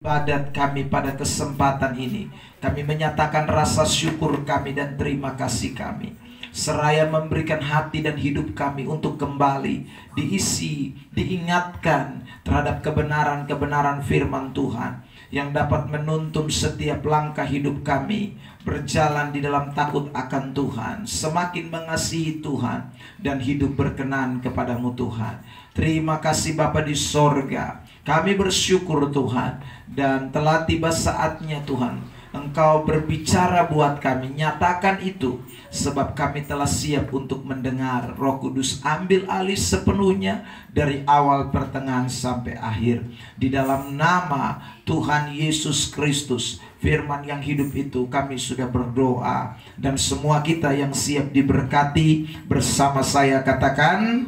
Ibadat kami pada kesempatan ini, kami menyatakan rasa syukur kami dan terima kasih kami, seraya memberikan hati dan hidup kami untuk kembali diisi, diingatkan terhadap kebenaran-kebenaran firman Tuhan yang dapat menuntun setiap langkah hidup kami berjalan di dalam takut akan Tuhan, semakin mengasihi Tuhan dan hidup berkenan kepadamu Tuhan. Terima kasih Bapa di sorga. Kami bersyukur Tuhan, dan telah tiba saatnya Tuhan Engkau berbicara buat kami. Nyatakan itu, sebab kami telah siap untuk mendengar. Roh Kudus ambil alih sepenuhnya dari awal pertengahan sampai akhir. Di dalam nama Tuhan Yesus Kristus, firman yang hidup itu, kami sudah berdoa. Dan semua kita yang siap diberkati bersama saya katakan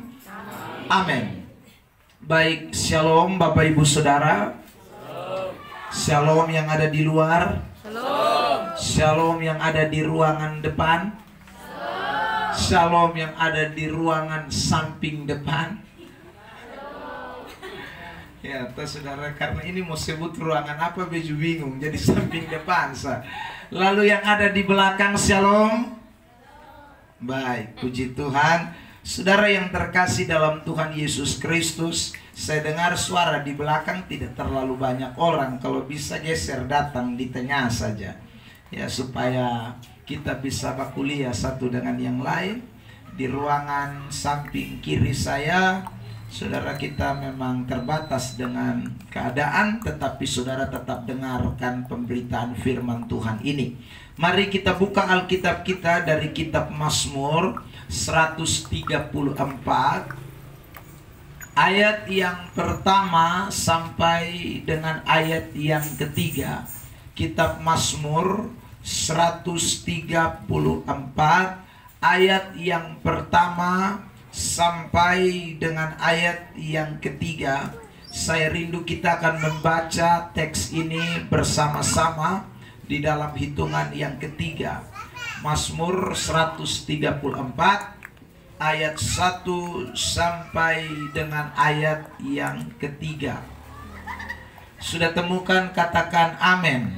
amin. Baik, shalom Bapak Ibu Saudara. Shalom yang ada di luar. Shalom yang ada di ruangan depan. Shalom yang ada di ruangan samping depan. Ya, saudara, karena ini mau sebut ruangan apa baju bingung, jadi samping depan. Lalu yang ada di belakang, shalom. Baik, puji Tuhan. Saudara yang terkasih dalam Tuhan Yesus Kristus, saya dengar suara di belakang tidak terlalu banyak orang. Kalau bisa geser datang di tengah saja, ya, supaya kita bisa bakuliah satu dengan yang lain. Di ruangan samping kiri saya, saudara, kita memang terbatas dengan keadaan, tetapi saudara tetap dengarkan pemberitaan firman Tuhan ini. Mari kita buka Alkitab kita dari kitab Mazmur 134 ayat yang pertama sampai dengan ayat yang ketiga. Kitab Mazmur 134 ayat yang pertama sampai dengan ayat yang ketiga. Saya rindu kita akan membaca teks ini bersama-sama di dalam hitungan yang ketiga. Mazmur 134 ayat 1 sampai dengan ayat yang ketiga. Sudah temukan, katakan amin.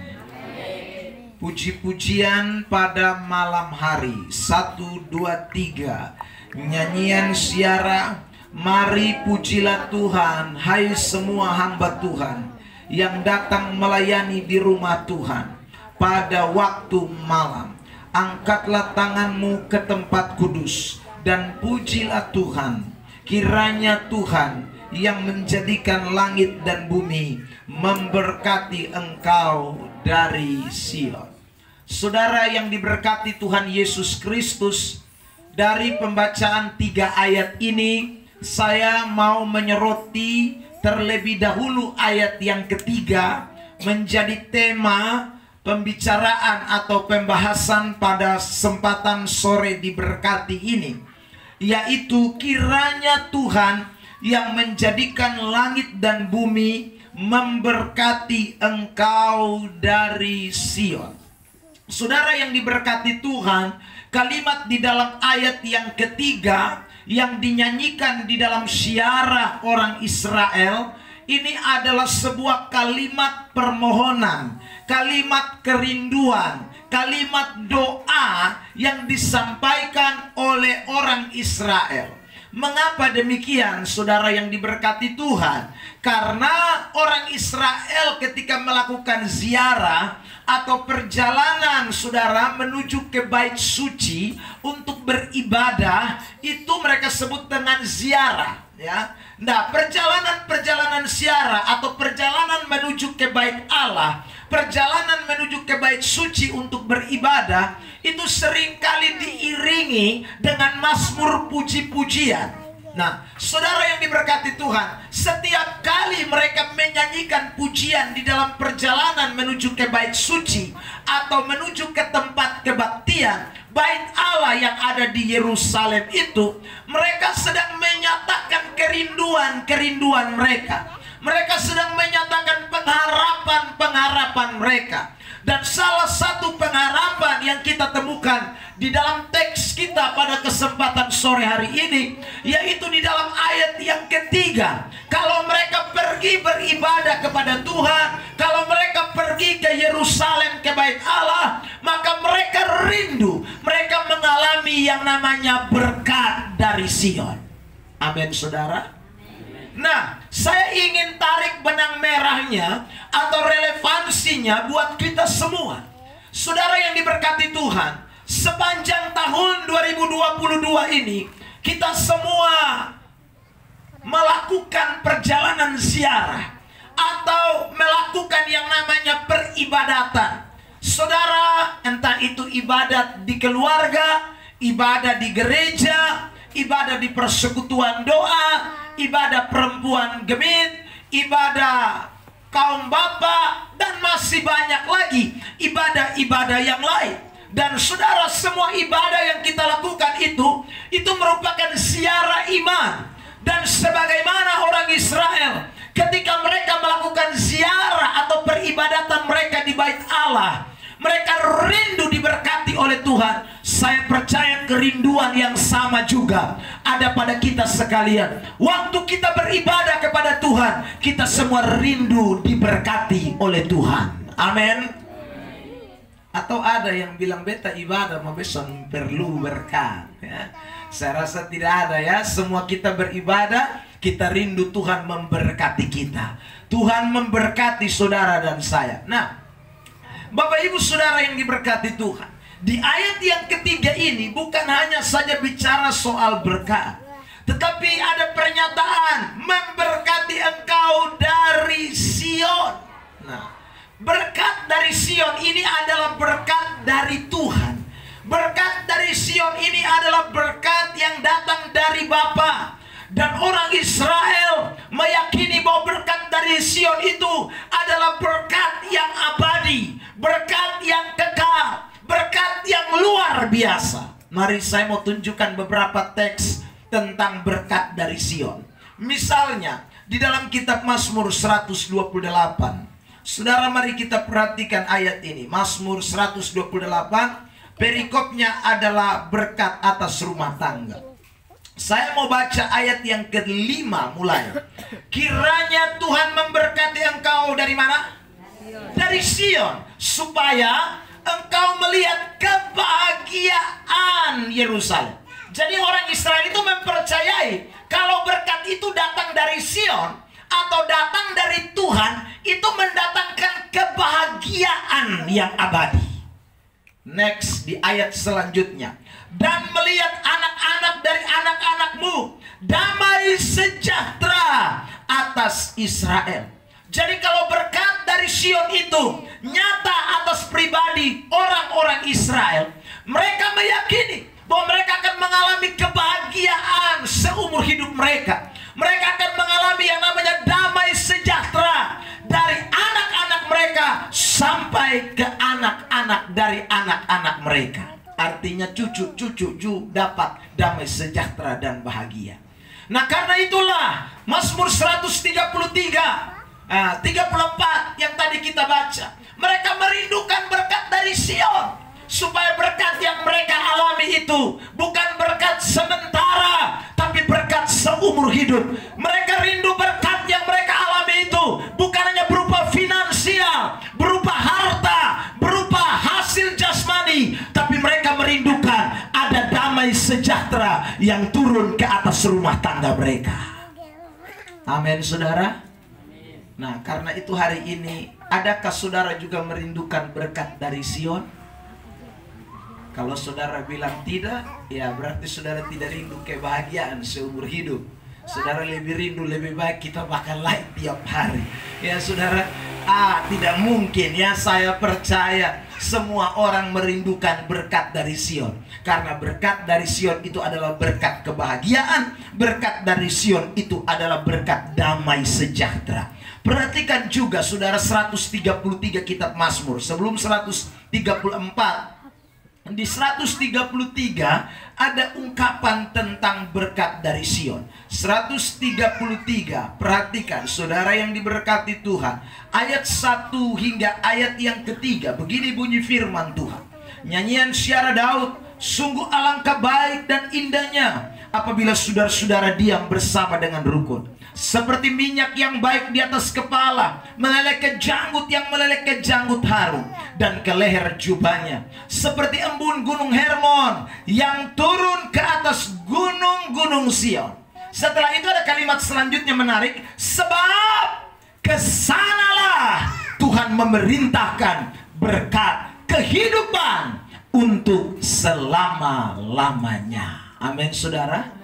Puji-pujian pada malam hari. 1, 2, 3. Nyanyian siara. Mari pujilah Tuhan, hai semua hamba Tuhan yang datang melayani di rumah Tuhan pada waktu malam. Angkatlah tanganmu ke tempat kudus dan pujilah Tuhan. Kiranya Tuhan yang menjadikan langit dan bumi memberkati engkau dari Sion. Saudara yang diberkati Tuhan Yesus Kristus, dari pembacaan 3 ayat ini saya mau menyoroti terlebih dahulu ayat yang ketiga menjadi tema pembicaraan atau pembahasan pada kesempatan sore diberkati ini, yaitu kiranya Tuhan yang menjadikan langit dan bumi memberkati engkau dari Sion. Saudara yang diberkati Tuhan, kalimat di dalam ayat yang ketiga yang dinyanyikan di dalam syiarah orang Israel ini adalah sebuah kalimat permohonan, kalimat kerinduan, kalimat doa yang disampaikan oleh orang Israel. Mengapa demikian, saudara yang diberkati Tuhan? Karena orang Israel ketika melakukan ziarah atau perjalanan, saudara, menuju ke bait suci untuk beribadah, itu mereka sebut dengan ziarah, ya. Nah, perjalanan ziarah atau perjalanan menuju ke bait Allah, perjalanan menuju ke bait suci untuk beribadah, itu seringkali diiringi dengan mazmur puji-pujian. Nah, saudara yang diberkati Tuhan, setiap kali mereka menyanyikan pujian di dalam perjalanan menuju ke bait suci atau menuju ke tempat kebaktian, bait Allah yang ada di Yerusalem itu, mereka sedang menyatakan kerinduan mereka. Mereka sedang menyatakan pengharapan mereka. Dan salah satu pengharapan yang kita temukan di dalam teks kita pada kesempatan sore hari ini, yaitu di dalam ayat yang ketiga. Kalau mereka pergi beribadah kepada Tuhan, kalau mereka Yerusalem, ke bait Allah, maka mereka rindu, mereka mengalami yang namanya berkat dari Sion. Amin, saudara. Nah, saya ingin tarik benang merahnya atau relevansinya buat kita semua. Saudara yang diberkati Tuhan, sepanjang tahun 2022 ini, kita semua melakukan perjalanan ziarah atau melakukan yang namanya peribadatan. Saudara, entah itu ibadat di keluarga, ibadah di gereja, ibadah di persekutuan doa, ibadah perempuan gemit, ibadah kaum bapak, dan masih banyak lagi ibadah-ibadah yang lain. Dan saudara, semua ibadah yang kita lakukan itu merupakan ziarah iman. Dan sebagaimana orang Israel, ketika mereka melakukan ziarah atau peribadatan mereka di bait Allah, mereka rindu diberkati oleh Tuhan. Saya percaya kerinduan yang sama juga ada pada kita sekalian. Waktu kita beribadah kepada Tuhan, kita semua rindu diberkati oleh Tuhan. Amin. Atau ada yang bilang, beta ibadah mau besok perlu berkat, ya. Saya rasa tidak ada, ya. Semua kita beribadah, kita rindu Tuhan memberkati kita. Tuhan memberkati saudara dan saya. Nah, Bapak Ibu Saudara yang diberkati Tuhan, di ayat yang ketiga ini bukan hanya saja bicara soal berkat, tetapi ada pernyataan memberkati engkau dari Sion. Nah, berkat dari Sion ini adalah berkat dari Tuhan. Berkat dari Sion ini adalah berkat yang datang dari Bapa. Dan orang Israel meyakini bahwa berkat dari Sion itu adalah berkat yang abadi, berkat yang kekal, berkat yang luar biasa. Mari saya mau tunjukkan beberapa teks tentang berkat dari Sion. Misalnya di dalam kitab Mazmur 128. Saudara, mari kita perhatikan ayat ini. Mazmur 128, perikopnya adalah berkat atas rumah tangga. Saya mau baca ayat yang kelima mulai. Kiranya Tuhan memberkati engkau dari mana? Dari Sion, supaya engkau melihat kebahagiaan Yerusalem. Jadi orang Israel itu mempercayai kalau berkat itu datang dari Sion atau datang dari Tuhan, itu mendatangkan kebahagiaan yang abadi. Next, di ayat selanjutnya. Dan melihat anak-anak dari anak-anakmu, damai sejahtera atas Israel. Jadi kalau berkat dari Sion itu nyata atas pribadi orang-orang Israel, mereka meyakini bahwa mereka akan mengalami kebahagiaan seumur hidup mereka. Mereka akan mengalami yang namanya damai sejahtera dari anak-anak mereka sampai ke anak-anak dari anak-anak mereka. Artinya cucu-cucu dapat damai sejahtera dan bahagia. Nah, karena itulah Mazmur 134 yang tadi kita baca, mereka merindukan berkat dari Sion, supaya berkat yang mereka alami itu bukan berkat sementara, tapi berkat seumur hidup. Mereka rindu berkat yang mereka alami itu bukan hanya berupa finansial, berupa harta, berupa hasil jasmani, tapi mereka merindukan ada damai sejahtera yang turun ke atas rumah tangga mereka. Amin, saudara. Nah, karena itu hari ini, adakah saudara juga merindukan berkat dari Sion? Kalau saudara bilang tidak, ya berarti saudara tidak rindu kebahagiaan seumur hidup. Saudara lebih rindu, lebih baik kita makan lain tiap hari. Ya saudara, tidak mungkin, ya saya percaya semua orang merindukan berkat dari Sion. Karena berkat dari Sion itu adalah berkat kebahagiaan. Berkat dari Sion itu adalah berkat damai sejahtera. Perhatikan juga saudara 133 kitab Mazmur. Sebelum 134, di 133 ada ungkapan tentang berkat dari Sion. 133, perhatikan saudara yang diberkati Tuhan. Ayat 1 hingga ayat yang ketiga, begini bunyi firman Tuhan. Nyanyian syiar Daud, sungguh alangkah baik dan indahnya apabila saudara-saudara diam bersama dengan rukun. seperti minyak yang baik di atas kepala, meleleh ke janggut yang meleleh ke janggut Harun, dan ke leher jubahnya seperti embun gunung Hermon yang turun ke atas gunung-gunung Sion. Setelah itu ada kalimat selanjutnya menarik, sebab kesanalah Tuhan memerintahkan berkat kehidupan untuk selama-lamanya. Amin, saudara.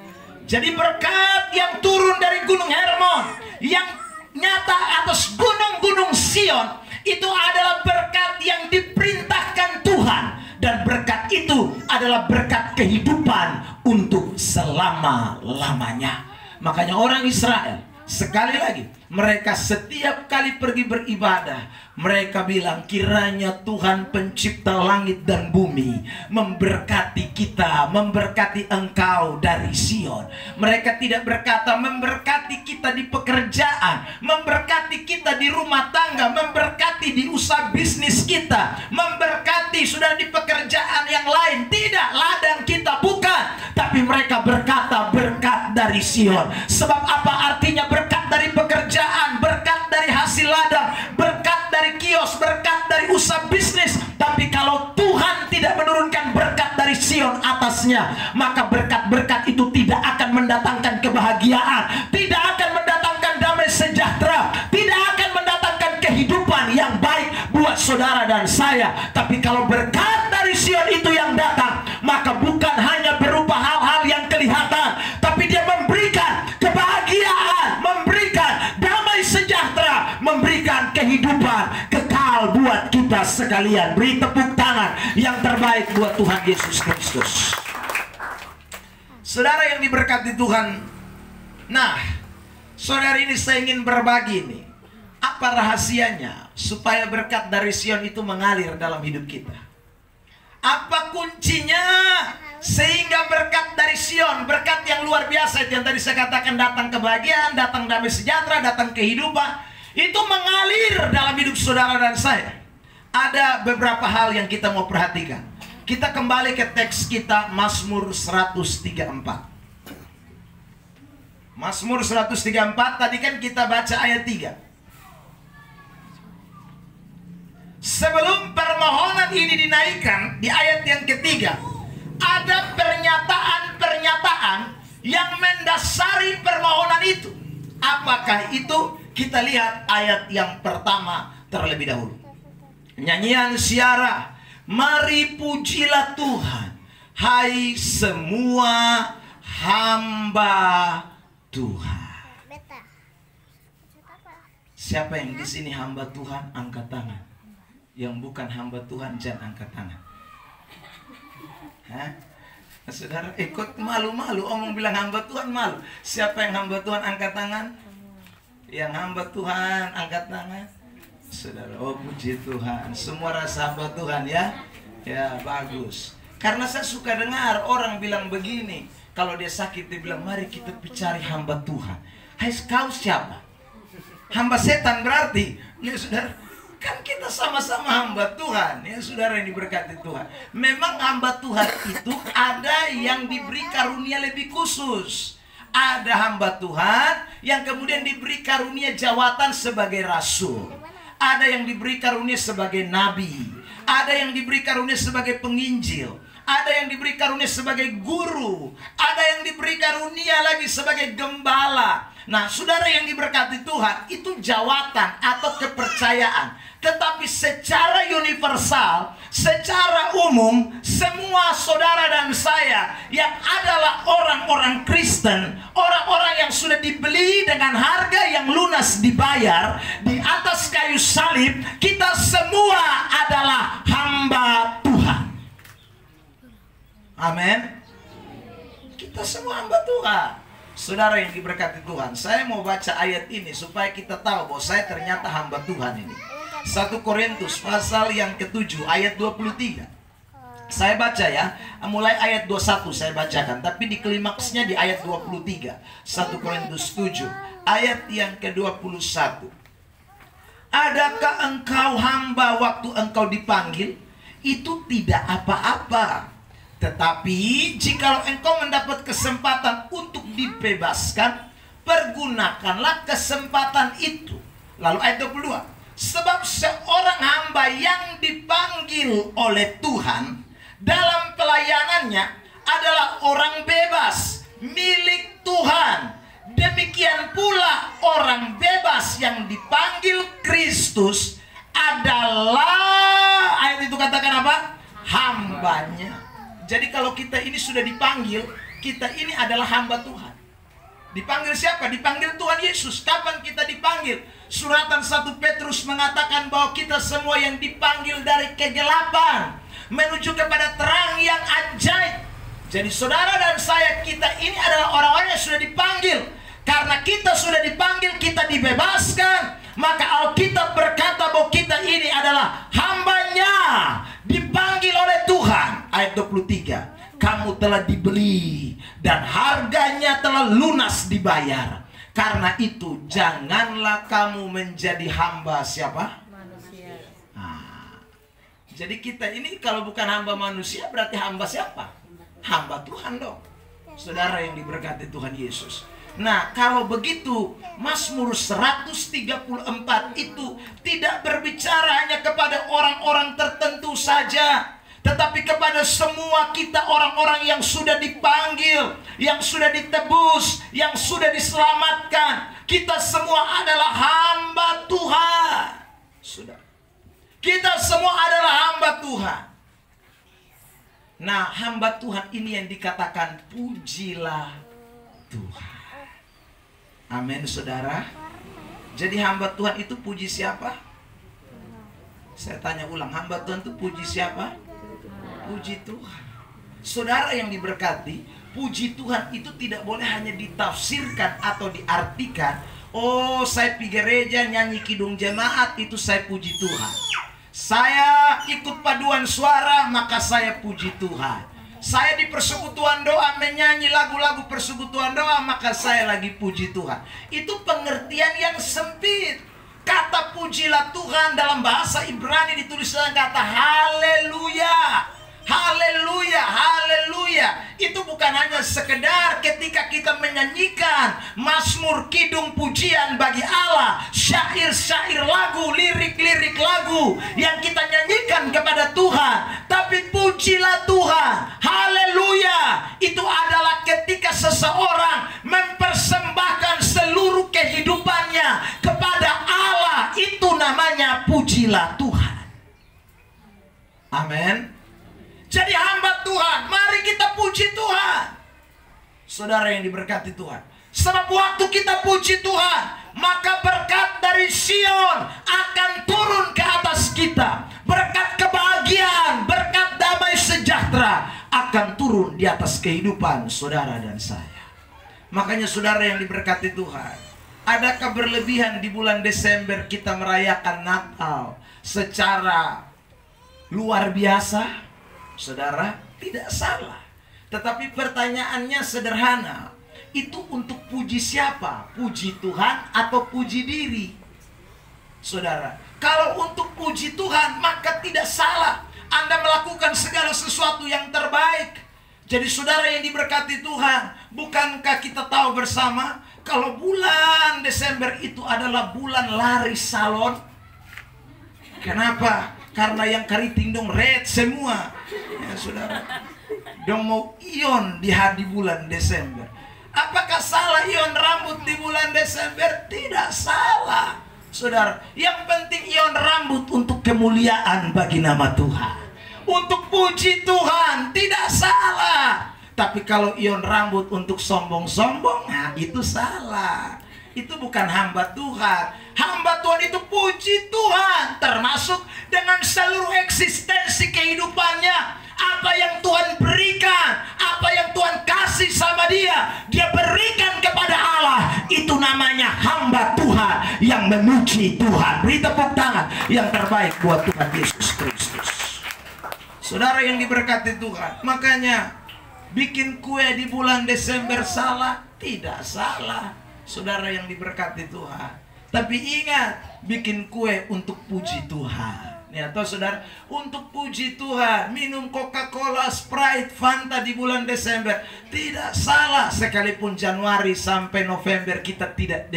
Jadi berkat yang turun dari gunung Hermon, yang nyata atas gunung-gunung Sion, itu adalah berkat yang diperintahkan Tuhan. Dan berkat itu adalah berkat kehidupan untuk selama-lamanya. Makanya orang Israel, sekali lagi, mereka setiap kali pergi beribadah, mereka bilang, kiranya Tuhan pencipta langit dan bumi memberkati kita, memberkati engkau dari Sion. Mereka tidak berkata memberkati kita di pekerjaan, memberkati kita di rumah tangga, memberkati di usaha bisnis kita, memberkati sudah di pekerjaan yang lain. Tidak, ladang kita bukan. Tapi mereka berkata berkat dari Sion. Sebab apa artinya berkat dari pekerjaan, berkat dari hasil ladang, berkat dari kios, berkat dari usaha bisnis? Tapi kalau Tuhan tidak menurunkan berkat dari Sion atasnya, maka berkat-berkat itu tidak akan mendatangkan kebahagiaan, tidak akan mendatangkan damai sejahtera, tidak akan mendatangkan kehidupan yang baik buat saudara dan saya. Tapi kalau berkat dari Sion itu yang datang, maka bukan hanya berupa hal-hal yang kelihatan, tapi dia memberikan kebahagiaan, memberikan damai sejahtera, memberikan kehidupan kekal buat kita sekalian. Beri tepuk tangan yang terbaik buat Tuhan Yesus Kristus. Saudara yang diberkati Tuhan, nah, saudara, ini saya ingin berbagi nih, apa rahasianya supaya berkat dari Sion itu mengalir dalam hidup kita? Apa kuncinya sehingga berkat dari Sion, berkat yang luar biasa itu yang tadi saya katakan, datang kebahagiaan, datang damai sejahtera, datang kehidupan, itu mengalir dalam hidup saudara dan saya? Ada beberapa hal yang kita mau perhatikan. Kita kembali ke teks kita, Mazmur 134. Mazmur 134, tadi kan kita baca ayat 3. Sebelum permohonan ini dinaikkan, di ayat yang ketiga, ada pernyataan-pernyataan yang mendasari permohonan itu. Apakah itu? Kita lihat ayat yang pertama terlebih dahulu. Nyanyian Syara, mari pujilah Tuhan, hai semua hamba Tuhan. Siapa yang di sini hamba Tuhan? Angkat tangan. Yang bukan hamba Tuhan jangan angkat tangan. Hah? Saudara ikut malu-malu, omong bilang hamba Tuhan malu. Siapa yang hamba Tuhan angkat tangan? Yang hamba Tuhan angkat tangan. Saudara, oh puji Tuhan. Semua rasa hamba Tuhan ya. Ya bagus. Karena saya suka dengar orang bilang begini, kalau dia sakit dia bilang, mari kita cari hamba Tuhan. Hai, kau siapa? Hamba setan berarti. Ya saudara, kan kita sama-sama hamba Tuhan, ya saudara yang diberkati Tuhan. Memang hamba Tuhan itu ada yang diberi karunia lebih khusus. Ada hamba Tuhan yang kemudian diberi karunia jawatan sebagai rasul. Ada yang diberi karunia sebagai nabi. Ada yang diberi karunia sebagai penginjil. Ada yang diberi karunia sebagai guru. Ada yang diberi karunia lagi sebagai gembala. Nah, saudara yang diberkati Tuhan, itu jawatan atau kepercayaan. Tetapi secara universal, secara umum, semua saudara dan saya yang adalah orang-orang Kristen, orang-orang yang sudah dibeli dengan harga yang lunas dibayar di atas kayu salib, kita semua adalah hamba Tuhan. Amin. Kita semua hamba Tuhan. Saudara yang diberkati Tuhan, saya mau baca ayat ini supaya kita tahu bahwa saya ternyata hamba Tuhan ini. 1 Korintus pasal yang ke-7 ayat 23. Saya baca ya, mulai ayat 21 saya bacakan, tapi di klimaksnya di ayat 23. 1 Korintus 7 ayat yang ke-21. Adakah engkau hamba waktu engkau dipanggil? Itu tidak apa-apa. Tetapi jikalau engkau mendapat kesempatan untuk dibebaskan, pergunakanlah kesempatan itu. Lalu ayat 22, sebab seorang hamba yang dipanggil oleh Tuhan dalam pelayanannya adalah orang bebas, milik Tuhan. Demikian pula orang bebas yang dipanggil Kristus adalah, ayat itu katakan apa? Hambanya. Jadi kalau kita ini sudah dipanggil, kita ini adalah hamba Tuhan. Dipanggil siapa? Dipanggil Tuhan Yesus. Kapan kita dipanggil? Suratan 1 Petrus mengatakan bahwa kita semua yang dipanggil dari kegelapan menuju kepada terang yang ajaib. Jadi saudara dan saya, kita ini adalah orang-orang yang sudah dipanggil. Karena kita sudah dipanggil, kita dibebaskan. Maka Alkitab berkata bahwa kita ini adalah hambanya, dipanggil oleh Tuhan. Ayat 23, kamu telah dibeli dan harganya telah lunas dibayar. Karena itu janganlah kamu menjadi hamba siapa? Manusia. Nah, jadi kita ini kalau bukan hamba manusia berarti hamba siapa? Hamba Tuhan dong. Saudara yang diberkati Tuhan Yesus. Nah, kalau begitu Mazmur 134 itu tidak berbicara hanya kepada orang-orang tertentu saja, tetapi kepada semua kita, orang-orang yang sudah dipanggil, yang sudah ditebus, yang sudah diselamatkan. Kita semua adalah hamba Tuhan. Sudah. Kita semua adalah hamba Tuhan. Nah, hamba Tuhan ini yang dikatakan pujilah Tuhan. Amin, saudara. Jadi hamba Tuhan itu puji siapa? Saya tanya ulang, hamba Tuhan itu puji siapa? Puji Tuhan. Saudara yang diberkati, puji Tuhan itu tidak boleh hanya ditafsirkan atau diartikan. Oh, saya pergi gereja nyanyi kidung jemaat, itu saya puji Tuhan. Saya ikut paduan suara, maka saya puji Tuhan. Saya di persekutuan doa menyanyi lagu-lagu persekutuan doa, maka saya lagi puji Tuhan. Itu pengertian yang sempit. Kata pujilah Tuhan dalam bahasa Ibrani ditulis dengan kata haleluya. Haleluya, haleluya. Itu bukan hanya sekedar ketika kita menyanyikan mazmur kidung pujian bagi Allah, syair-syair lagu, lirik-lirik lagu yang kita nyanyikan kepada Tuhan. Tapi pujilah Tuhan, haleluya. Itu adalah ketika seseorang mempersembahkan seluruh kehidupannya kepada Allah. Itu namanya pujilah Tuhan. Amin. Jadi hamba Tuhan, mari kita puji Tuhan. Saudara yang diberkati Tuhan, sebab waktu kita puji Tuhan, maka berkat dari Sion akan turun ke atas kita. Berkat kebahagiaan, berkat damai sejahtera akan turun di atas kehidupan saudara dan saya. Makanya saudara yang diberkati Tuhan, adakah berlebihan di bulan Desember kita merayakan Natal secara luar biasa? Saudara, tidak salah. Tetapi pertanyaannya sederhana. Itu untuk puji siapa? Puji Tuhan atau puji diri? Saudara, kalau untuk puji Tuhan, maka tidak salah Anda melakukan segala sesuatu yang terbaik. Jadi saudara yang diberkati Tuhan, bukankah kita tahu bersama kalau bulan Desember itu adalah bulan lari salon? Kenapa? Karena yang keriting dong red semua. Ya saudara, dong mau ion di hari bulan Desember. Apakah salah ion rambut di bulan Desember? Tidak salah, saudara. Yang penting ion rambut untuk kemuliaan bagi nama Tuhan, untuk puji Tuhan, tidak salah. Tapi kalau ion rambut untuk sombong-sombong, nah itu salah. Itu bukan hamba Tuhan. Hamba Tuhan itu puji Tuhan, termasuk dengan seluruh eksistensi kehidupannya. Apa yang Tuhan berikan, apa yang Tuhan kasih sama dia, dia berikan kepada Allah. Itu namanya hamba Tuhan yang memuji Tuhan. Beri tepuk tangan yang terbaik buat Tuhan Yesus Kristus. Saudara yang diberkati Tuhan, makanya bikin kue di bulan Desember salah? Tidak salah, saudara yang diberkati Tuhan. Tapi ingat, bikin kue untuk puji Tuhan. Ya toh saudara, untuk puji Tuhan, minum Coca-Cola, Sprite, Fanta di bulan Desember tidak salah. Sekalipun Januari sampai November kita tidak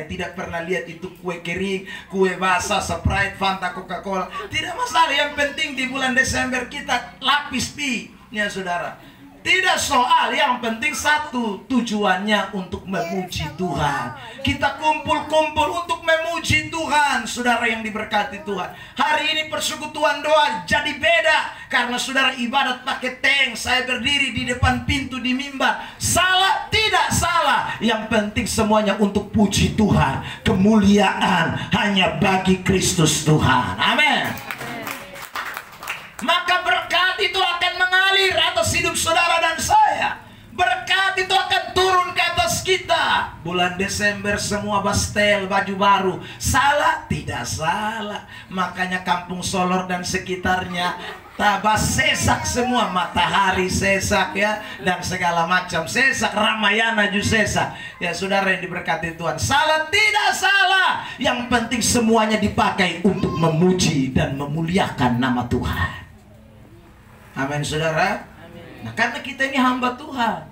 tidak pernah lihat itu kue kering, kue basah, Sprite, Fanta, Coca-Cola. Tidak masalah, yang penting di bulan Desember kita lapis pi. Ya saudara, tidak soal, yang penting satu, tujuannya untuk memuji Tuhan. Kita kumpul-kumpul untuk memuji Tuhan. Saudara yang diberkati Tuhan, hari ini persekutuan doa jadi beda. Karena saudara ibadat pakai tank, saya berdiri di depan pintu di mimbar. Salah? Tidak salah. Yang penting semuanya untuk puji Tuhan. Kemuliaan hanya bagi Kristus Tuhan. Amin. Maka berkat itu akan mengalir atas hidup saudara dan saya. Berkat itu akan turun ke atas kita. Bulan Desember semua bastel, baju baru. Salah? Tidak salah. Makanya Kampung Solor dan sekitarnya tabas sesak semua. Matahari sesak ya, dan segala macam sesak. Ramayana juga sesak. Ya saudara yang diberkati Tuhan, salah? Tidak salah. Yang penting semuanya dipakai untuk memuji dan memuliakan nama Tuhan. Amin saudara. Amin. Nah karena kita ini hamba Tuhan,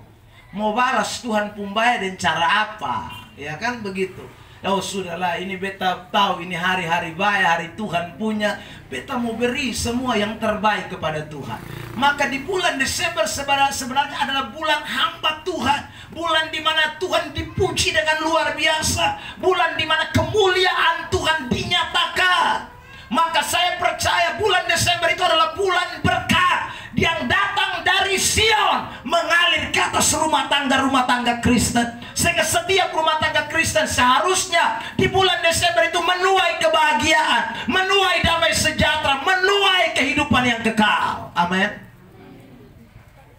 mau balas Tuhan pembaya dan cara apa? Ya kan begitu. Oh sudahlah, ini beta tahu ini hari-hari baik, hari Tuhan punya. Beta mau beri semua yang terbaik kepada Tuhan. Maka di bulan Desember sebenarnya adalah bulan hamba Tuhan. Bulan di mana Tuhan dipuji dengan luar biasa. Bulan di mana kemuliaan Tuhan dinyatakan. Maka saya percaya bulan Desember itu adalah bulan berkat yang datang dari Sion, mengalir ke atas rumah tangga Kristen. Sehingga setiap rumah tangga Kristen seharusnya di bulan Desember itu menuai kebahagiaan, menuai damai sejahtera, menuai kehidupan yang kekal. Amin.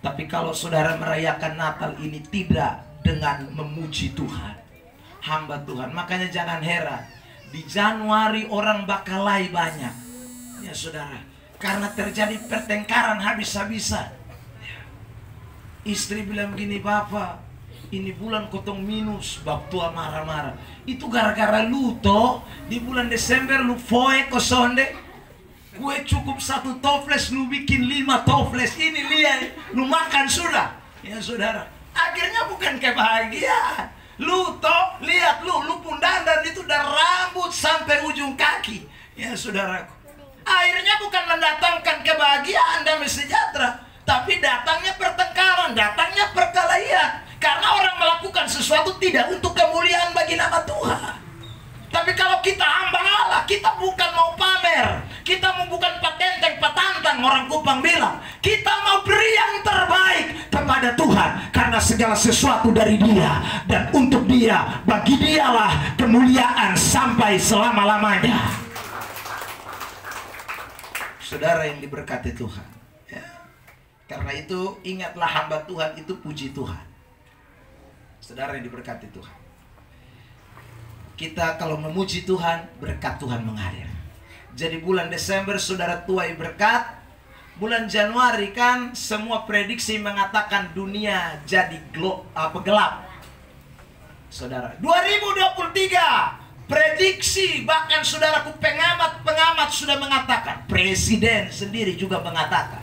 Tapi kalau saudara merayakan Natal ini tidak dengan memuji Tuhan, hamba Tuhan, makanya jangan heran di Januari orang bakalai banyak. Ya saudara, karena terjadi pertengkaran habis-habisan. Istri bilang gini, "Bapak, ini bulan kotong minus." Bab tua marah-marah. Itu gara-gara lu toh di bulan Desember lu foe kosonde. Gue cukup 1 toples, lu bikin 5 toples. Ini lihat, lu makan sudah. Ya saudara, akhirnya bukan kebahagiaan. Lu toh, lihat lu pun dandan itu dari rambut sampai ujung kaki. Ya saudaraku, akhirnya bukan mendatangkan kebahagiaan dan sejahtera, tapi datangnya pertengkaran, datangnya perkelahian. Karena orang melakukan sesuatu tidak untuk kemuliaan bagi nama Tuhan. Tapi kalau kita hamba Allah, kita bukan mau pamer, kita mau bukan patenteng patantang, orang Kupang bilang, kita mau beri yang terbaik kepada Tuhan. Karena segala sesuatu dari Dia dan untuk Dia, bagi Dialah kemuliaan sampai selama-lamanya. Saudara yang diberkati Tuhan ya. Karena itu ingatlah, hamba Tuhan itu puji Tuhan. Saudara yang diberkati Tuhan, kita kalau memuji Tuhan, berkat Tuhan mengalir. Jadi bulan Desember saudara tuai berkat. Bulan Januari kan semua prediksi mengatakan dunia jadi gelap. Saudara, 2023 prediksi, bahkan saudaraku pengamat sudah mengatakan, presiden sendiri juga mengatakan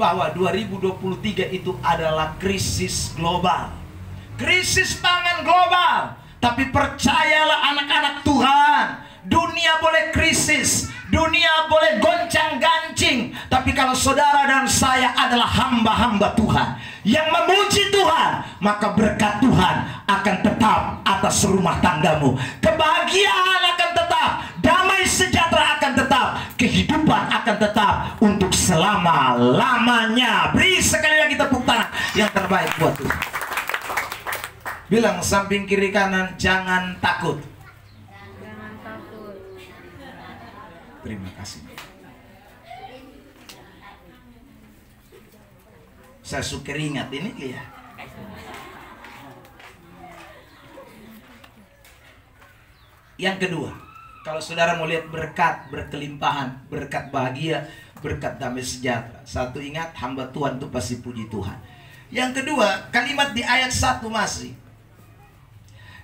bahwa 2023 itu adalah krisis global. Krisis pangan global. Tapi percayalah anak-anak Tuhan, dunia boleh krisis, dunia boleh goncang-gancing, tapi kalau saudara dan saya adalah hamba-hamba Tuhan yang memuji Tuhan, maka berkat Tuhan akan tetap atas rumah tanggamu. Kebahagiaan akan tetap, damai sejahtera akan tetap, kehidupan akan tetap untuk selama-lamanya. Beri sekali lagi tepuk tangan yang terbaik buat Tuhan. Bilang samping kiri kanan, jangan takut. Jangan takut. Terima kasih. Saya suka ingat ini lihat. Yang kedua, kalau saudara mau lihat berkat, berkelimpahan, berkat bahagia, berkat damai sejahtera, satu ingat, hamba Tuhan itu pasti puji Tuhan. Yang kedua, kalimat di ayat 1 masih,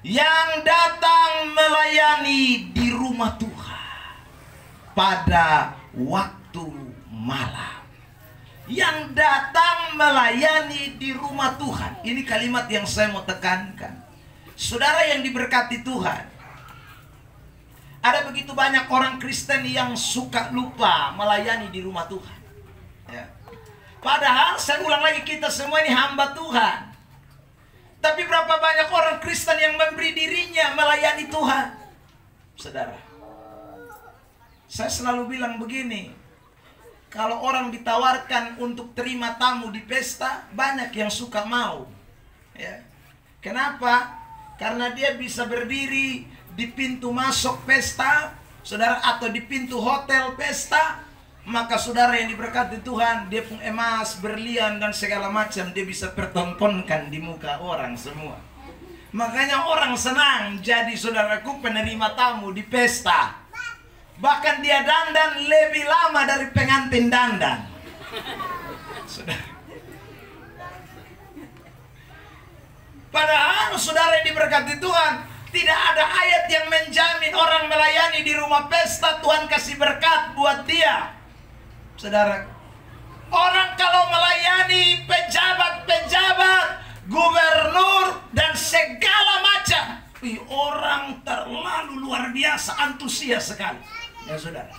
yang datang melayani di rumah Tuhan pada waktu malam. Yang datang melayani di rumah Tuhan. Ini kalimat yang saya mau tekankan. Saudara yang diberkati Tuhan, ada begitu banyak orang Kristen yang suka lupa melayani di rumah Tuhan, ya. Padahal saya ulang lagi, kita semua ini hamba Tuhan. Tapi berapa banyak orang Kristen yang memberi dirinya melayani Tuhan? Saudara, saya selalu bilang begini, kalau orang ditawarkan untuk terima tamu di pesta, banyak yang suka mau, ya. Kenapa? Karena dia bisa berdiri di pintu masuk pesta, saudara, atau di pintu hotel pesta. Maka saudara yang diberkati Tuhan, dia pun emas, berlian, dan segala macam, dia bisa pertontonkan di muka orang semua. Makanya orang senang jadi, saudaraku, penerima tamu di pesta. Bahkan dia dandan lebih lama dari pengantin dandan. Saudara. Padahal saudara yang diberkati Tuhan, tidak ada ayat yang menjamin orang melayani di rumah pesta Tuhan kasih berkat buat dia. Saudara, orang kalau melayani pejabat-pejabat, gubernur, dan segala macam, orang terlalu luar biasa antusias sekali, ya saudara.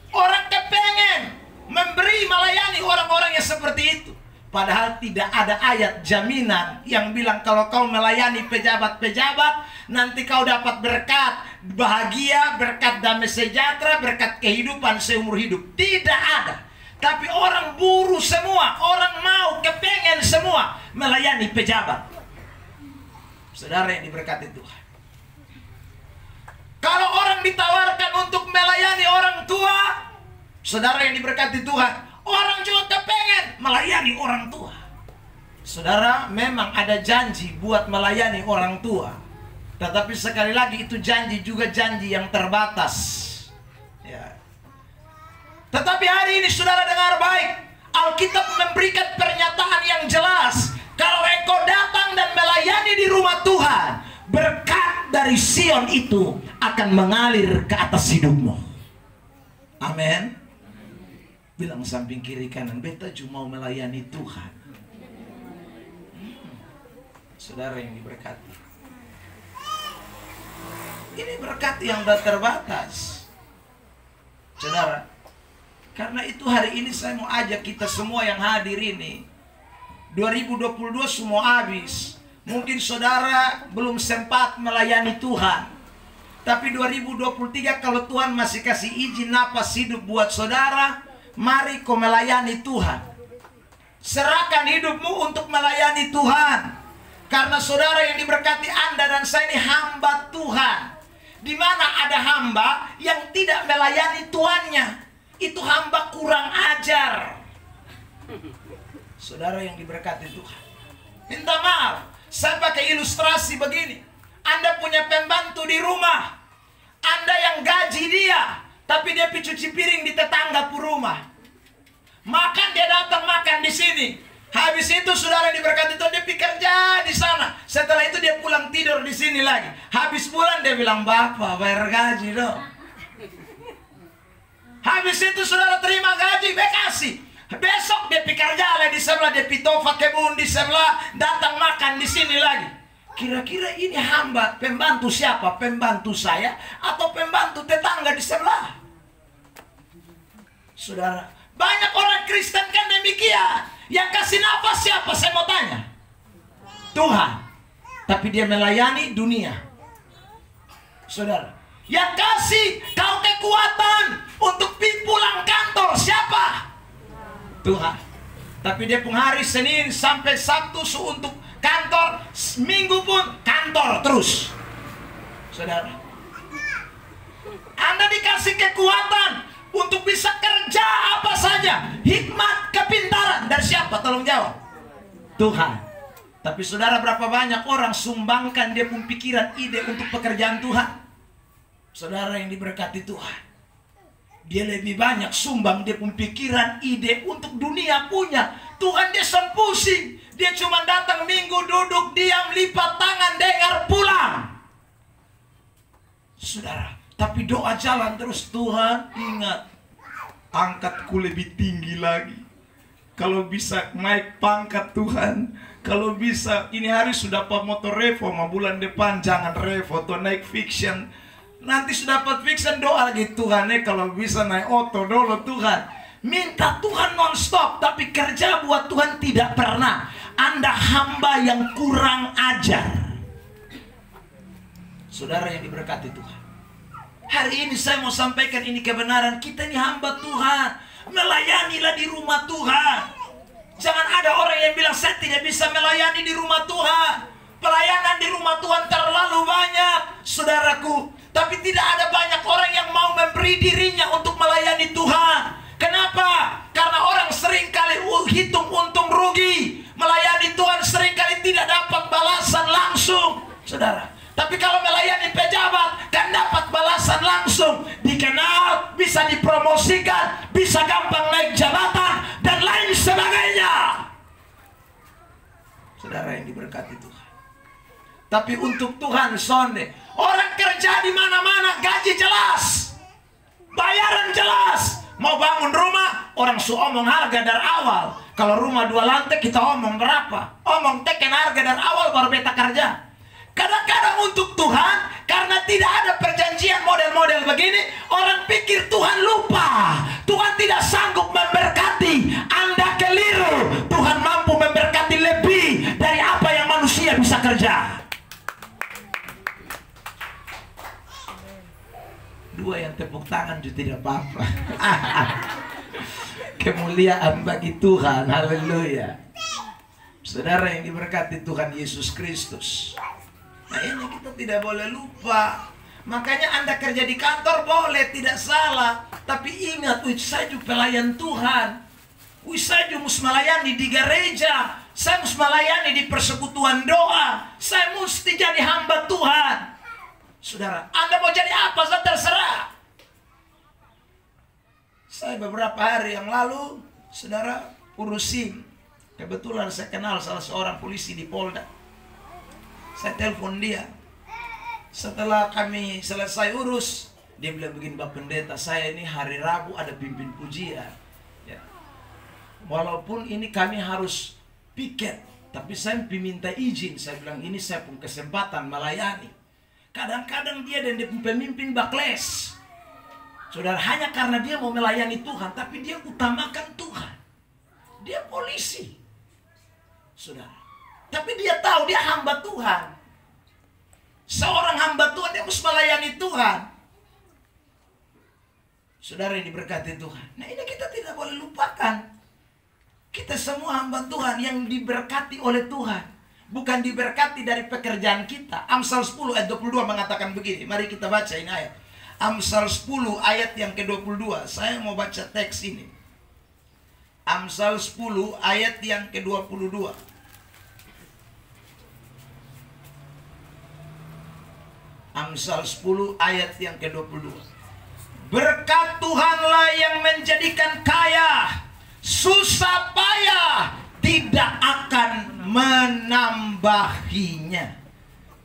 Orang kepengen memberi melayani orang-orang yang seperti itu. Padahal tidak ada ayat jaminan yang bilang kalau kau melayani pejabat-pejabat, nanti kau dapat berkat bahagia, berkat damai sejahtera, berkat kehidupan seumur hidup. Tidak ada. Tapi orang buru semua, orang mau, kepengen semua melayani pejabat. Saudara yang diberkati Tuhan, kalau orang ditawarkan untuk melayani orang tua, saudara yang diberkati Tuhan, orang juga kepengen melayani orang tua. Saudara, memang ada janji buat melayani orang tua. Tetapi sekali lagi itu janji juga janji yang terbatas, ya. Tetapi hari ini saudara dengar baik, Alkitab memberikan pernyataan yang jelas. Kalau engkau datang dan melayani di rumah Tuhan, berkat dari Sion itu akan mengalir ke atas hidupmu. Amin. Bilang samping kiri kanan, beta cuma mau melayani Tuhan. Saudara yang diberkati, ini berkat yang tak terbatas, saudara. Karena itu hari ini saya mau ajak kita semua yang hadir ini, 2022 semua habis. Mungkin saudara belum sempat melayani Tuhan, tapi 2023 kalau Tuhan masih kasih izin napas hidup buat saudara, mari kau melayani Tuhan. Serahkan hidupmu untuk melayani Tuhan. Karena saudara yang diberkati, Anda dan saya ini hamba Tuhan. Di mana ada hamba yang tidak melayani tuannya, itu hamba kurang ajar. Saudara yang diberkati Tuhan, minta maaf, saya pakai ilustrasi begini. Anda punya pembantu di rumah, Anda yang gaji dia, tapi dia cuci piring di tetangga rumah. Makan, dia datang makan di sini. Habis itu saudara yang diberkati Tuhan, dia kerja di sana. Setelah itu dia pulang tidur di sini lagi. Habis bulan dia bilang, "Bapak bayar gaji dong." Habis itu saudara terima gaji, kasih. Besok dia kerja lagi di sebelah, dia tofa kebun di sebelah, datang makan di sini lagi. Kira-kira ini hamba, pembantu siapa? Pembantu saya atau pembantu tetangga di sebelah? Saudara, banyak orang Kristen kan demikian. Yang kasih nafas siapa? Saya mau tanya. Tuhan. Tapi dia melayani dunia. Saudara, yang kasih kau kekuatan untuk pulang kantor siapa? Tuhan. Tapi dia pun hari Senin sampai Sabtu untuk kantor, Minggu pun kantor terus. Saudara, Anda dikasih kekuatan untuk bisa kerja apa saja, hikmat, kepintaran dari siapa? Tolong jawab. Tuhan. Tapi saudara, berapa banyak orang sumbangkan dia pun pikiran, ide untuk pekerjaan Tuhan? Saudara yang diberkati Tuhan, dia lebih banyak sumbang dia pun pikiran, ide untuk dunia punya. Tuhan dia son pusing. Dia cuma datang minggu, duduk, diam, lipat tangan, dengar, pulang. Saudara, tapi doa jalan terus. Tuhan ingat, angkatku lebih tinggi lagi. Kalau bisa naik pangkat Tuhan. Kalau bisa, ini hari sudah dapat motor Revo, bulan depan jangan Revo atau naik fiction. Nanti sudah dapat fiction, doa lagi Tuhan, kalau bisa naik oto dulu Tuhan. Minta Tuhan non-stop, tapi kerja buat Tuhan tidak pernah. Anda hamba yang kurang ajar. Saudara yang diberkati Tuhan, hari ini saya mau sampaikan ini kebenaran. Kita ini hamba Tuhan. Melayanilah di rumah Tuhan. Jangan ada orang yang bilang saya tidak bisa melayani di rumah Tuhan. Pelayanan di rumah Tuhan terlalu banyak, saudaraku. Tapi tidak ada banyak orang yang mau memberi dirinya untuk melayani Tuhan. Kenapa? Karena orang seringkali hitung untung rugi. Melayani Tuhan seringkali tidak dapat balasan langsung, saudara. Tapi kalau melayani pejabat kan dapat balasan langsung. Dikenal, bisa dipromosikan, bisa gampang naik jabatan, dan lain sebagainya. Saudara yang diberkati Tuhan. Tapi untuk Tuhan sonde, orang kerja di mana-mana gaji jelas, bayaran jelas. Mau bangun rumah, orang omong harga dari awal. Kalau rumah 2 lantai kita omong berapa? Omong teken harga dari awal baru beta kerja. Kadang-kadang untuk Tuhan, karena tidak ada perjanjian model-model begini, orang pikir Tuhan lupa. Tuhan tidak sanggup memberkati. Anda keliru. Tuhan mampu memberkati lebih dari apa yang manusia bisa kerja. 2 yang tepuk tangan juga tidak apa-apa. Kemuliaan bagi Tuhan. Haleluya. Saudara yang diberkati Tuhan Yesus Kristus. Nah, ini kita tidak boleh lupa. Makanya Anda kerja di kantor boleh, tidak salah. Tapi ingat, saya juga pelayan Tuhan. Saya juga mesti melayani di gereja. Saya mesti melayani di persekutuan doa. Saya mesti jadi hamba Tuhan. Saudara, Anda mau jadi apa? Saya terserah. Saya beberapa hari yang lalu, saudara, urusin. Kebetulan saya kenal salah seorang polisi di Polda. Saya telepon dia. Setelah kami selesai urus, dia bilang begini, Pak Pendeta, saya ini hari Rabu ada pimpin pujian. Ya. Walaupun ini kami harus piket, tapi saya minta izin. Saya bilang ini saya punya kesempatan melayani. Kadang-kadang dia dan dia pemimpin bakles. Saudara, hanya karena dia mau melayani Tuhan, tapi dia utamakan Tuhan. Dia polisi. Saudara. Tapi dia tahu dia hamba Tuhan. Seorang hamba Tuhan dia harus melayani Tuhan. Saudara yang diberkati Tuhan. Nah, ini kita tidak boleh lupakan. Kita semua hamba Tuhan yang diberkati oleh Tuhan. Bukan diberkati dari pekerjaan kita. Amsal 10 ayat 22 mengatakan begini. Mari kita baca ini ayat. Amsal 10 ayat yang ke-22. Saya mau baca teks ini. Amsal 10 ayat yang ke-22. Amsal 10 ayat yang ke-22. Berkat Tuhanlah yang menjadikan kaya, susah payah tidak akan menambahinya.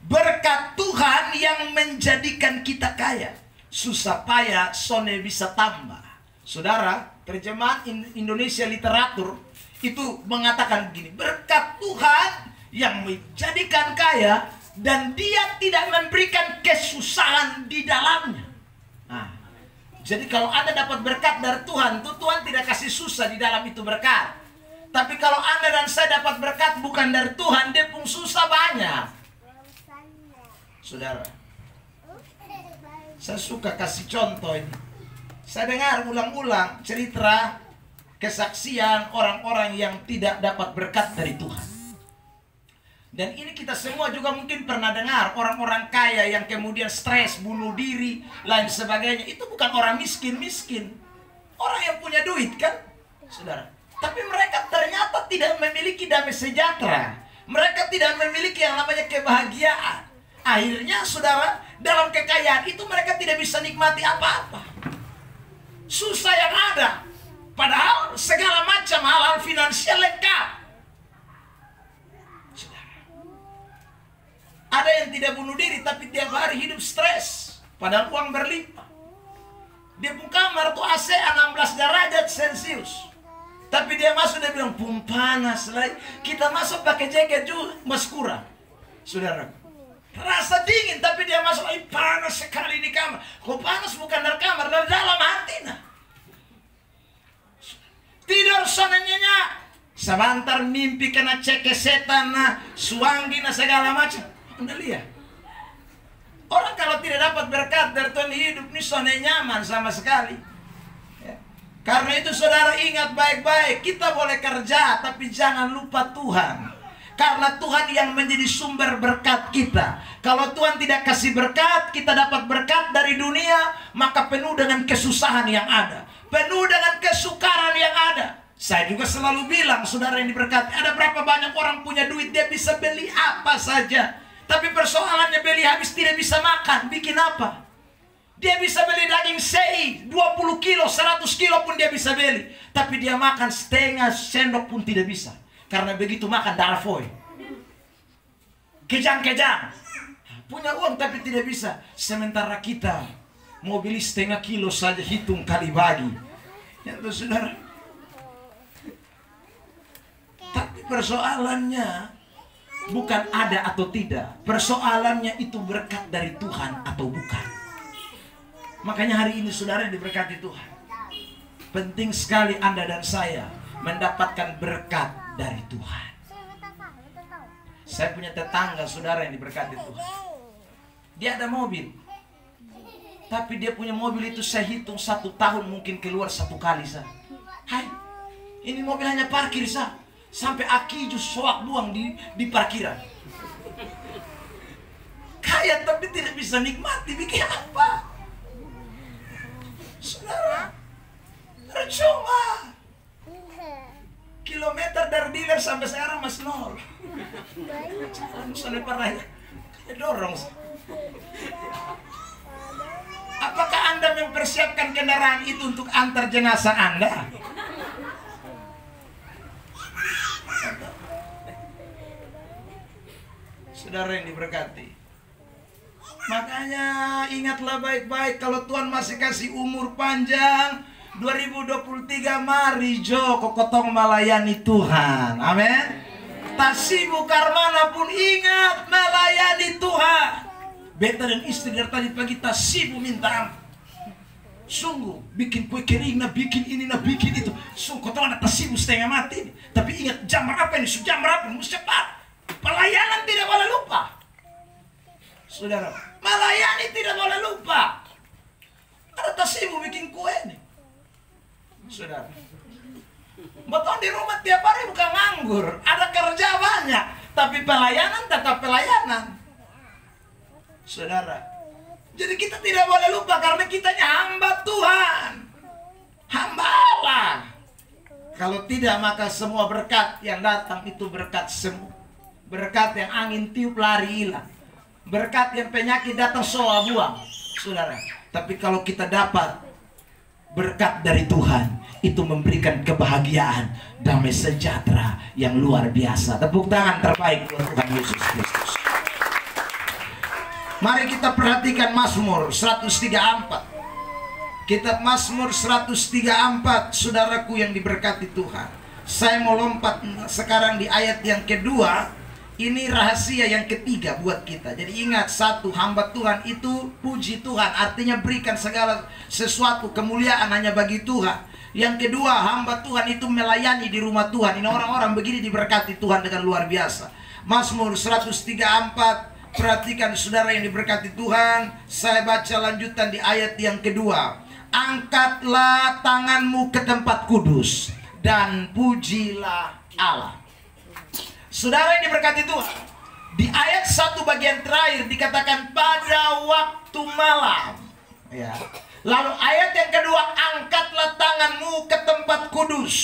Berkat Tuhan yang menjadikan kita kaya, susah payah sone bisa tambah. Saudara, terjemahan Indonesia Literatur itu mengatakan begini, berkat Tuhan yang menjadikan kaya dan dia tidak memberikan kesusahan di dalamnya. Nah, jadi kalau Anda dapat berkat dari Tuhan, Tuhan tidak kasih susah di dalam itu berkat. Tapi kalau Anda dan saya dapat berkat bukan dari Tuhan, dia pun susah banyak. Saudara, saya suka kasih contoh ini. Saya dengar ulang-ulang cerita kesaksian orang-orang yang tidak dapat berkat dari Tuhan. Dan ini kita semua juga mungkin pernah dengar orang-orang kaya yang kemudian stres, bunuh diri, lain sebagainya. Itu bukan orang miskin-miskin. Orang yang punya duit kan, saudara. Tapi mereka ternyata tidak memiliki damai sejahtera. Mereka tidak memiliki yang namanya kebahagiaan. Akhirnya saudara, dalam kekayaan itu mereka tidak bisa nikmati apa-apa. Susah yang ada. Padahal segala macam hal-hal finansial lengkap. Ada yang tidak bunuh diri tapi tiap hari hidup stres. Padahal uang berlimpah. Dia pun kamar tuh AC 16 derajat Celcius. Tapi dia masuk, dia bilang, pun panas lah. Kita masuk pakai jaket juga, maskura. Saudara, rasa dingin, tapi dia masuk, panas sekali di kamar. Kok panas bukan dari kamar, dari dalam hati nah. Tidur sana nyenyak. Sebentar mimpi kena cek setan nah, suanggi nah segala macam. Anda lihat. Orang kalau tidak dapat berkat dari Tuhan hidup ini sana nyaman sama sekali. Ya. Karena itu saudara ingat baik-baik, kita boleh kerja tapi jangan lupa Tuhan. Karena Tuhan yang menjadi sumber berkat kita. Kalau Tuhan tidak kasih berkat, kita dapat berkat dari dunia, maka penuh dengan kesusahan yang ada, penuh dengan kesukaran yang ada. Saya juga selalu bilang, saudara yang diberkati, ada berapa banyak orang punya duit, dia bisa beli apa saja. Tapi persoalannya beli habis tidak bisa makan, bikin apa? Dia bisa beli daging sei 20 kilo, 100 kilo pun dia bisa beli. Tapi dia makan setengah sendok pun tidak bisa. Karena begitu makan darah foy. Kejang-kejang. Punya uang tapi tidak bisa. Sementara kita mau beli setengah kilo saja, hitung kali bagi. Ya tuh saudara. Tapi persoalannya bukan ada atau tidak. Persoalannya itu berkat dari Tuhan atau bukan. Makanya hari ini saudara diberkati Tuhan. Penting sekali Anda dan saya mendapatkan berkat dari Tuhan. Saya punya tetangga saudara yang diberkati Tuhan. Dia ada mobil. Tapi dia punya mobil itu saya hitung 1 tahun mungkin keluar 1 kali sah. Hai, ini mobil hanya parkir sah. Sampai aki jus soak buang di parkiran. Kaya tapi tidak bisa nikmati, bikin apa? Saudara, percuma. Kilometer dari dealer sampai sekarang masih 0. Misalnya pernah dorong. Apakah Anda mempersiapkan kendaraan itu untuk antar jenazah Anda? Saudara yang diberkati, makanya ingatlah baik-baik, kalau Tuhan masih kasih umur panjang 2023, mari Jo kokotong melayani Tuhan. Amin. Tak sibuk karmana pun ingat melayani Tuhan. Beta dan istri dari tadi pagi tak sibuk minta ampun. Sungguh bikin kue kering, nah bikin ini, nah bikin itu. Sungguh kotong ada tak sibuk setengah mati. Tapi ingat jam berapa ini, jam berapa, mesti cepat. Pelayanan tidak boleh lupa. Saudara, melayani tidak boleh lupa. Ada tak sibuk bikin kue nih. Saudara, betul di rumah tiap hari bukan nganggur, ada kerja banyak, tapi pelayanan tetap pelayanan. Saudara, jadi kita tidak boleh lupa karena kitanya hamba Tuhan. Hamba Allah. Kalau tidak maka semua berkat yang datang itu berkat semu. Berkat yang angin tiup lari hilang. Berkat yang penyakit datang soal buang. Saudara, tapi kalau kita dapat berkat dari Tuhan, itu memberikan kebahagiaan, damai sejahtera yang luar biasa. Tepuk tangan terbaik buat Tuhan Yesus Kristus. Mari kita perhatikan Mazmur 134. Kitab Mazmur 134, saudaraku yang diberkati Tuhan. Saya mau lompat sekarang di ayat yang kedua. Ini rahasia yang ketiga buat kita. Jadi ingat, satu, hamba Tuhan itu puji Tuhan, artinya berikan segala sesuatu kemuliaan hanya bagi Tuhan. Yang kedua, hamba Tuhan itu melayani di rumah Tuhan. Ini orang-orang begini diberkati Tuhan dengan luar biasa. Mazmur 134. Perhatikan saudara yang diberkati Tuhan. Saya baca lanjutan di ayat yang kedua. Angkatlah tanganmu ke tempat kudus dan pujilah Allah. Saudara yang diberkati Tuhan, di ayat 1 bagian terakhir dikatakan pada waktu malam. Ya. Lalu ayat yang kedua, angkatlah tanganmu ke tempat kudus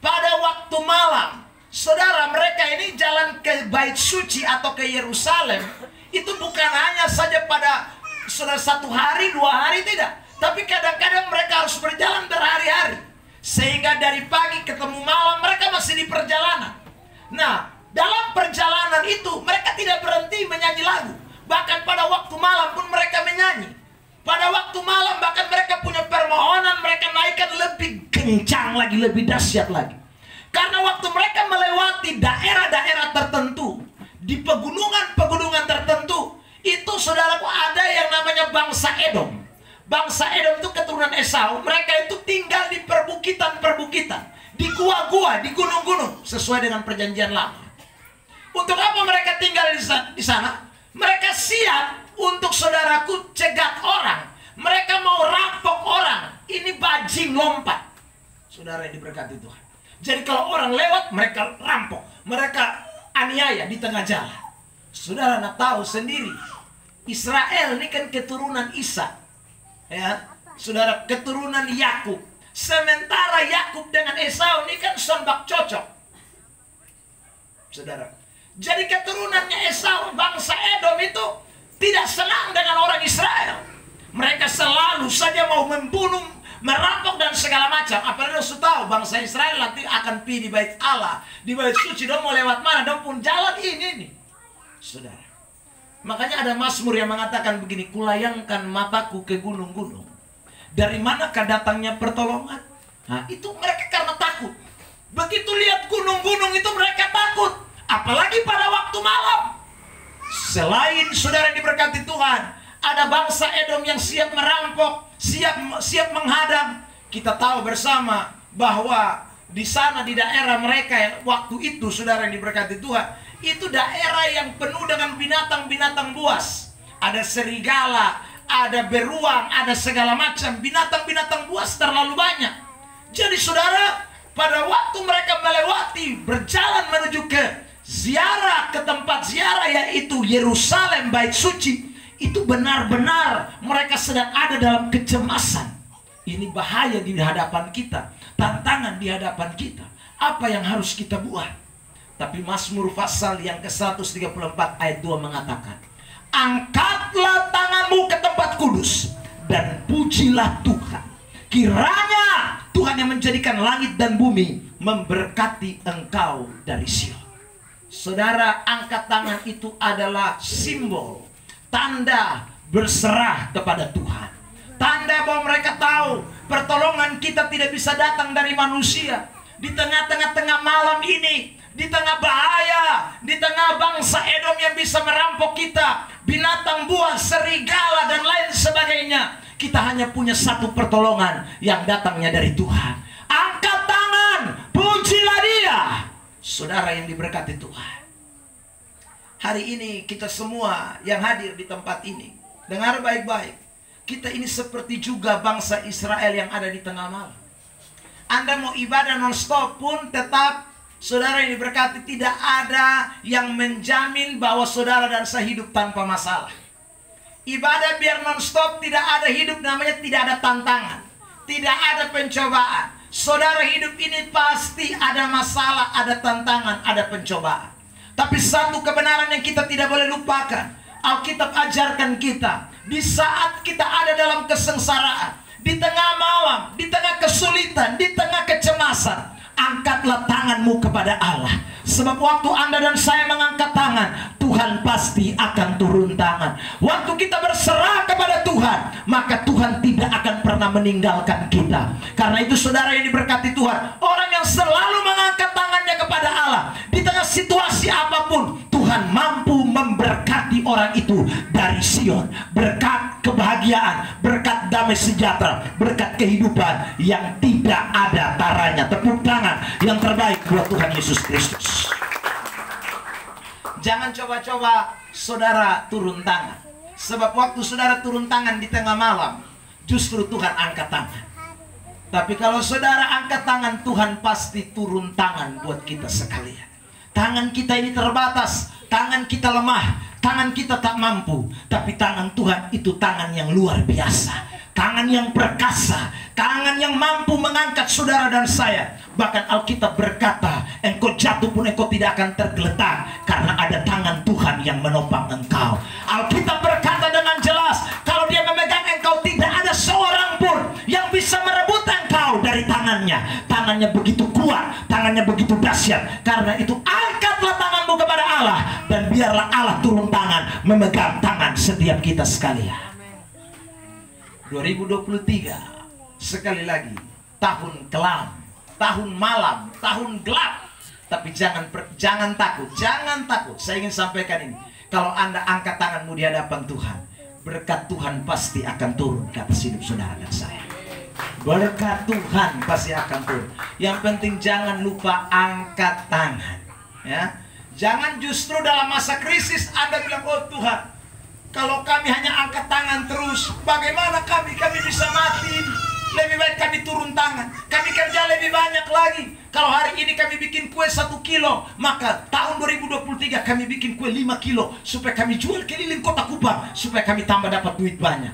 pada waktu malam. Saudara, mereka ini jalan ke Bait Suci atau ke Yerusalem itu bukan hanya saja pada saudara 1 hari, 2 hari, tidak. Tapi kadang-kadang mereka harus berjalan berhari-hari. Sehingga dari pagi ketemu malam mereka masih di perjalanan. Nah, dalam perjalanan itu mereka tidak berhenti menyanyi lagu. Bahkan pada waktu malam pun mereka menyanyi. Pada waktu malam bahkan mereka punya permohonan, mereka naikkan lebih kencang lagi, lebih dahsyat lagi. Karena waktu mereka melewati daerah-daerah tertentu, di pegunungan-pegunungan tertentu, itu saudaraku ada yang namanya bangsa Edom. Bangsa Edom itu keturunan Esau. Mereka itu tinggal di perbukitan-perbukitan, di gua-gua, di gunung-gunung, sesuai dengan perjanjian lama. Untuk apa mereka tinggal di sana? Mereka siap untuk saudaraku cegat orang. Mereka mau rampok orang. Ini bajing lompat. Saudara yang diberkati Tuhan. Jadi kalau orang lewat, mereka rampok. Mereka aniaya di tengah jalan. Saudara nak tahu sendiri, Israel ini kan keturunan Ishak. Ya, saudara, keturunan Yakub. Sementara Yakub dengan Esau ini kan sonbak cocok. Saudara. Jadi keturunannya Esau, bangsa Edom itu tidak senang dengan orang Israel. Mereka selalu saja mau membunuh, merampok dan segala macam. Apalagi sudah tahu bangsa Israel nanti akan pergi di bait Allah, di bait suci. Dong mau lewat mana? Dong pun jalan ini nih. Saudara. Makanya ada Mazmur yang mengatakan begini, kulayangkan mataku ke gunung-gunung. Dari manakah datangnya pertolongan? Nah, itu mereka karena takut. Begitu lihat gunung-gunung itu mereka takut. Apalagi pada waktu malam. Selain saudara yang diberkati Tuhan, ada bangsa Edom yang siap merampok, siap menghadang. Kita tahu bersama bahwa di sana di daerah mereka waktu itu saudara yang diberkati Tuhan, itu daerah yang penuh dengan binatang-binatang buas. Ada serigala, ada beruang, ada segala macam binatang-binatang buas terlalu banyak. Jadi saudara, pada waktu mereka melewati berjalan menuju ke ziarah, ke tempat ziarah yaitu Yerusalem, bait suci, itu benar-benar mereka sedang ada dalam kecemasan. Ini bahaya di hadapan kita, tantangan di hadapan kita. Apa yang harus kita buat? Tapi Mazmur pasal yang ke-134 ayat 2 mengatakan, angkatlah tanganmu ke tempat kudus dan pujilah Tuhan. Kiranya Tuhan yang menjadikan langit dan bumi memberkati engkau dari Sion. Saudara, angkat tangan itu adalah simbol, tanda berserah kepada Tuhan. Tanda bahwa mereka tahu pertolongan kita tidak bisa datang dari manusia. Di tengah-tengah malam ini, di tengah bahaya, di tengah bangsa Edom yang bisa merampok kita, binatang buas, serigala dan lain sebagainya, kita hanya punya satu pertolongan yang datangnya dari Tuhan. Angkat tangan, pujilah Dia. Saudara yang diberkati Tuhan, hari ini kita semua yang hadir di tempat ini, dengar baik-baik, kita ini seperti juga bangsa Israel yang ada di tengah malam. Anda mau ibadah non-stop pun tetap, saudara yang diberkati, tidak ada yang menjamin bahwa saudara dan saya hidup tanpa masalah. Ibadah biar non-stop, tidak ada hidup namanya tidak ada tantangan, tidak ada pencobaan. Saudara, hidup ini pasti ada masalah, ada tantangan, ada pencobaan. Tapi satu kebenaran yang kita tidak boleh lupakan, Alkitab ajarkan kita, di saat kita ada dalam kesengsaraan, di tengah malam, di tengah kesulitan, di tengah kecemasan, angkatlah tanganmu kepada Allah. Sebab waktu Anda dan saya mengangkat tangan, Tuhan pasti akan turun tangan. Waktu kita berserah kepada Tuhan, maka Tuhan tidak akan pernah meninggalkan kita. Karena itu saudara yang diberkati Tuhan, orang yang selalu mengangkat tangannya kepada Allah, di tengah situasi apapun, Tuhan mampu memberkati orang itu dari Sion. Berkat kebahagiaan, berkat damai sejahtera, berkat kehidupan yang tidak ada taranya. Tepuk tangan yang terbaik buat Tuhan Yesus Kristus. Jangan coba-coba saudara turun tangan. Sebab waktu saudara turun tangan di tengah malam, justru Tuhan angkat tangan. Tapi kalau saudara angkat tangan, Tuhan pasti turun tangan buat kita sekalian. Tangan kita ini terbatas, tangan kita lemah, tangan kita tak mampu. Tapi tangan Tuhan itu tangan yang luar biasa, tangan yang perkasa, tangan yang mampu mengangkat saudara dan saya. Bahkan Alkitab berkata, engkau jatuh pun engkau tidak akan tergeletak, karena ada tangan Tuhan yang menopang engkau. Alkitab berkata dengan jelas, kalau Dia memegang engkau, tidak ada seorang pun yang bisa merebut engkau dari tangannya. Tangannya begitu kuat, tangannya begitu dahsyat. Karena itu angkatlah tanganmu kepada Allah, dan biarlah Allah turun tangan, memegang tangan setiap kita sekalian. 2023 sekali lagi tahun kelam, tahun malam, tahun gelap. Tapi jangan takut, jangan takut. Saya ingin sampaikan ini. Kalau Anda angkat tanganmu di hadapan Tuhan, berkat Tuhan pasti akan turun ke atas hidup saudara dan saya. Berkat Tuhan pasti akan turun. Yang penting jangan lupa angkat tangan, ya. Jangan justru dalam masa krisis Anda bilang, oh Tuhan, kalau kami hanya angkat tangan terus, bagaimana kami bisa mati? Lebih baik kami turun tangan, kami kerja lebih banyak lagi. Kalau hari ini kami bikin kue 1 kilo, maka tahun 2023 kami bikin kue 5 kilo, supaya kami jual keliling kota Kupang, supaya kami tambah dapat duit banyak.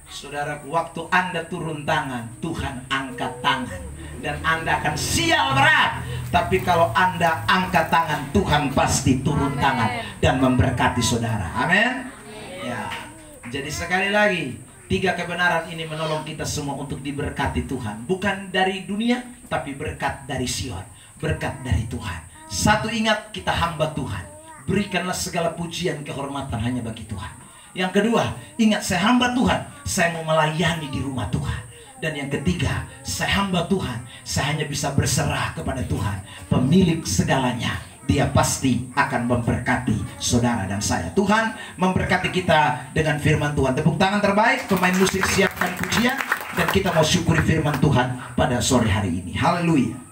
Saudaraku, waktu Anda turun tangan, Tuhan angkat tangan, dan Anda akan sial berat. Tapi kalau Anda angkat tangan, Tuhan pasti turun tangan dan memberkati saudara. Amin. Ya. Jadi sekali lagi, 3 kebenaran ini menolong kita semua untuk diberkati Tuhan. Bukan dari dunia, tapi berkat dari Sion, berkat dari Tuhan. 1, ingat kita hamba Tuhan. Berikanlah segala pujian kehormatan hanya bagi Tuhan. Yang kedua, ingat saya hamba Tuhan, saya mau melayani di rumah Tuhan. Dan yang ketiga, saya hamba Tuhan, saya hanya bisa berserah kepada Tuhan, pemilik segalanya. Dia pasti akan memberkati saudara dan saya. Tuhan memberkati kita dengan firman Tuhan. Tepuk tangan terbaik, pemain musik siapkan pujian, dan kita mau syukuri firman Tuhan pada sore hari ini. Haleluya.